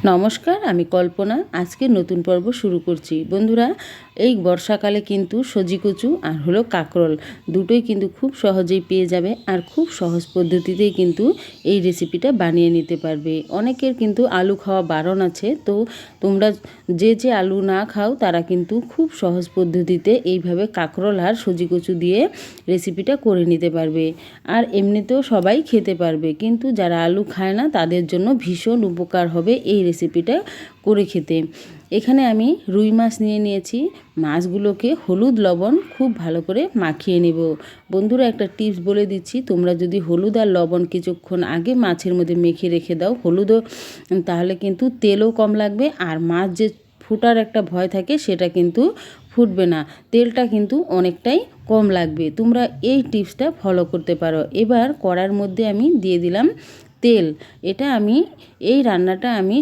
নমস্কার, আমি কল্পনা। আজকে নতুন পর্ব শুরু করছি। বন্ধুরা, এই বর্ষাকালে কিন্তু সজি কচু আর হলো কাঁকরোল দুটোই কিন্তু খুব সহজেই পেয়ে যাবে, আর খুব সহজ পদ্ধতিতেই কিন্তু এই রেসিপিটা বানিয়ে নিতে পারবে। অনেকের কিন্তু আলু খাওয়া বারণ আছে, তো তোমরা যে আলু না খাও তারা কিন্তু খুব সহজ পদ্ধতিতে এইভাবে কাঁকরোল আর সজি কচু দিয়ে রেসিপিটা করে নিতে পারবে। আর এমনিতেও সবাই খেতে পারবে, কিন্তু যারা আলু খায় না তাদের জন্য ভীষণ উপকার হবে এই রেসিপিটা করে খেতে। এখানে আমি রুই মাছ নিয়ে নিয়েছি। মাছগুলোকে হলুদ লবণ খুব ভালো করে মাখিয়ে নেব। বন্ধুরা, একটা টিপস বলে দিচ্ছি, তোমরা যদি হলুদ আর লবণ কিছুক্ষণ আগে মাছের মধ্যে মেখে রেখে দাও হলুদও, তাহলে কিন্তু তেলও কম লাগবে, আর মাছ যে ফুটার একটা ভয় থাকে সেটা কিন্তু ফুটবে না। তেলটা কিন্তু অনেকটাই কম লাগবে। তোমরা এই টিপসটা ফলো করতে পারো। এবার কড়ার মধ্যে আমি দিয়ে দিলাম তেল। এই রান্নাটা আমি